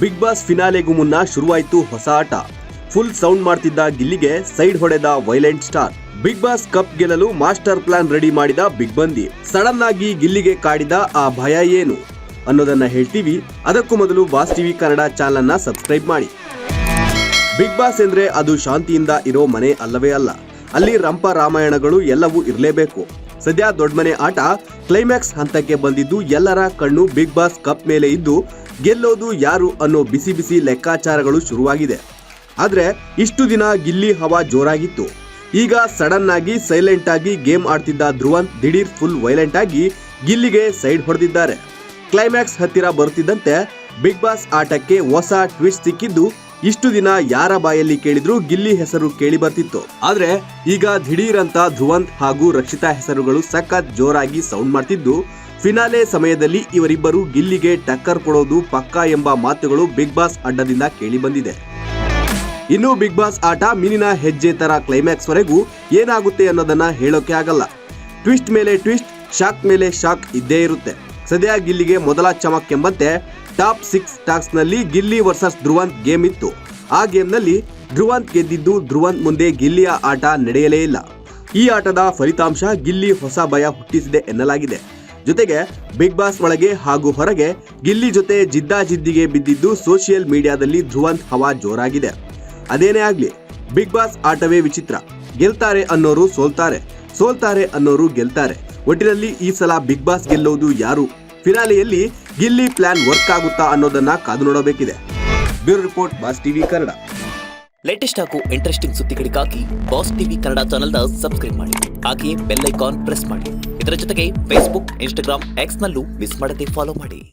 Big boss ಫಿನಾಲೆಗೂ ಮುನ್ನ ಶುರುವಾಯಿತು ಹೊಸ ಆಟ. ಫುಲ್ ಸೌಂಡ್ ಮಾಡ್ತಿದ್ದ ಗಿಲ್ಲಿಗೆ ಸೈಡ್ ಹೊಡೆದ violent star. Big Boss cup ಗೆಲ್ಲಲು ಮಾಸ್ಟರ್ ಪ್ಲಾನ್ ರೆಡಿ ಮಾಡಿದ ಬಿಗ್ ಬಂದಿ. ಸಡನ್ ಆಗಿ ಗಿಲ್ಲಿಗೆ ಕಾಡಿದ ಆ ಭಯ ಏನು ಅನ್ನೋದನ್ನ ಹೇಳ್ತೀವಿ. ಅದಕ್ಕೂ ಮೊದಲು ಬಾಸ್ ಟಿವಿ ಕನ್ನಡ ಚಾನೆಲ್ ಅನ್ನ ಸಬ್ಸ್ಕ್ರೈಬ್ ಮಾಡಿ. ಬಿಗ್ ಬಾಸ್ ಎಂದ್ರೆ ಅದು ಶಾಂತಿಯಿಂದ ಇರೋ ಮನೆ ಅಲ್ಲವೇ ಅಲ್ಲ. ಅಲ್ಲಿ ರಂಪ ರಾಮಾಯಣಗಳು ಎಲ್ಲವೂ ಇರಲೇಬೇಕು. ಸದ್ಯ ದೊಡ್ಡ ಮನೆ ಆಟ ಕ್ಲೈಮ್ಯಾಕ್ಸ್ ಹಂತಕ್ಕೆ ಬಂದಿದ್ದು ಎಲ್ಲರ ಕಣ್ಣು ಬಿಗ್ ಬಾಸ್ ಕಪ್ ಮೇಲೆ ಇದ್ದು ಗೆಲ್ಲೋದು ಯಾರು ಅನ್ನೋ ಬಿಸಿ ಬಿಸಿ ಲೆಕ್ಕಾಚಾರಗಳು ಶುರುವಾಗಿದೆ. ಆದ್ರೆ ಇಷ್ಟು ದಿನ ಗಿಲ್ಲಿ ಹವಾ ಜೋರಾಗಿತ್ತು. ಈಗ ಸಡನ್ ಆಗಿ ಸೈಲೆಂಟ್ ಆಗಿ ಗೇಮ್ ಆಡ್ತಿದ್ದ ಧ್ರುವಂತ್ ದಿಢೀರ್ ಫುಲ್ ವೈಲೆಂಟ್ ಆಗಿ ಗಿಲ್ಲಿಗೆ ಸೈಡ್ ಹೊಡೆದಿದ್ದಾರೆ. ಕ್ಲೈಮ್ಯಾಕ್ಸ್ ಹತ್ತಿರ ಬರುತ್ತಿದ್ದಂತೆ ಬಿಗ್ ಬಾಸ್ ಆಟಕ್ಕೆ ಹೊಸ ಟ್ವಿಸ್ಟ್ ಸಿಕ್ಕಿದ್ದು ಇಷ್ಟು ದಿನ ಯಾರ ಬಾಯಲ್ಲಿ ಕೇಳಿದ್ರು ಗಿಲ್ಲಿ ಹೆಸರು ಕೇಳಿ ಬರ್ತಿತ್ತು. ಆದ್ರೆ ಈಗ ದಿಢೀರ್ ಅಂತ ಧ್ರುವಂತ್ ಹಾಗೂ ರಕ್ಷಿತಾ ಹೆಸರುಗಳು ಸಖತ್ ಜೋರಾಗಿ ಸೌಂಡ್ ಮಾಡ್ತಿದ್ದು ಫಿನಾಲೆ ಸಮಯದಲ್ಲಿ ಇವರಿಬ್ಬರು ಗಿಲ್ಲಿಗೆ ಟಕ್ಕರ್ ಕೊಡೋದು ಪಕ್ಕಾ ಎಂಬ ಮಾತುಗಳು ಬಿಗ್ ಬಾಸ್ ಅಡ್ಡದಿಂದ ಕೇಳಿ ಬಂದಿದೆ. ಇನ್ನು ಬಿಗ್ ಬಾಸ್ ಆಟ ಮೀನಿನ ಹೆಜ್ಜೆ ತರ ಕ್ಲೈಮ್ಯಾಕ್ಸ್ ವರೆಗೂ ಏನಾಗುತ್ತೆ ಅನ್ನೋದನ್ನ ಹೇಳೋಕೆ ಆಗಲ್ಲ. ಟ್ವಿಸ್ಟ್ ಮೇಲೆ ಟ್ವಿಸ್ಟ್, ಶಾಕ್ ಮೇಲೆ ಶಾಕ್ ಇದ್ದೇ ಇರುತ್ತೆ. ಸದ್ಯ ಗಿಲ್ಲಿಗೆ ಮೊದಲ ಚಮಕ್ ಎಂಬಂತೆ ಟಾಪ್ 6 ಟಾಸ್ಕ್ ನಲ್ಲಿ ಗಿಲ್ಲಿ ವರ್ಸಸ್ ಧ್ರುವಂತ್ ಗೇಮ್ ಇತ್ತು. ಆ ಗೇಮ್ ನಲ್ಲಿ ಧ್ರುವಂತ್ ಗೆದ್ದಿದ್ದು ಧ್ರುವಂತ್ ಮುಂದೆ ಗಿಲ್ಲಿಯ ಆಟ ನಡೆಯಲೇ ಇಲ್ಲ. ಈ ಆಟದ ಫಲಿತಾಂಶ ಗಿಲ್ಲಿ ಹೊಸ ಭಯ ಹುಟ್ಟಿಸಿದೆ ಎನ್ನಲಾಗಿದೆ. ಜೊತೆಗೆ ಬಿಗ್ ಬಾಸ್ ಒಳಗೆ ಹಾಗೂ ಹೊರಗೆ ಗಿಲ್ಲಿ ಜೊತೆ ಜಿದ್ದಾಜಿದ್ದಿಗೆ ಬಿದ್ದಿದ್ದು ಸೋಷಿಯಲ್ ಮೀಡಿಯಾದಲ್ಲಿ ಧ್ರುವಂತ್ ಹವಾ ಜೋರಾಗಿದೆ. ಅದೇನೇ ಆಗ್ಲಿ, ಬಿಗ್ ಬಾಸ್ ಆಟವೇ ವಿಚಿತ್ರ. ಗೆಲ್ತಾರೆ ಅನ್ನೋರು ಸೋಲ್ತಾರೆ, ಸೋಲ್ತಾರೆ ಅನ್ನೋರು ಗೆಲ್ತಾರೆ. ಒಟ್ಟಿನಲ್ಲಿ ಈ ಸಲ ಬಿಗ್ ಬಾಸ್ ಗೆಲ್ಲೋದು ಯಾರು, ಫಿನಾಲೆಯಲ್ಲಿ ಗಿಲ್ಲಿ ಪ್ಲಾನ್ ವರ್ಕ್ ಆಗುತ್ತಾ ಅನ್ನೋದನ್ನ ಕಾದು ನೋಡಬೇಕಿದೆ. Bureau report, Boss TV Kannada. Latest ಹಾಗೂ ಇಂಟ್ರೆಸ್ಟಿಂಗ್ ಸುದ್ದಿಗಳಿಗಾಗಿ ಬಾಸ್ ಟಿವಿ ಕನ್ನಡ ಚಾನೆಲ್ನ ಸಬ್ಸ್ಕ್ರೈಬ್ ಮಾಡಿ. ಹಾಗೆಯೇ ಬೆಲ್ ಐಕಾನ್ ಪ್ರೆಸ್ ಮಾಡಿ. ಇದರ ಜೊತೆಗೆ ಫೇಸ್ಬುಕ್, ಇನ್ಸ್ಟಾಗ್ರಾಮ್, ಎಕ್ಸ್ ನಲ್ಲೂ ಮಿಸ್ ಮಾಡದೆ ಫಾಲೋ ಮಾಡಿ.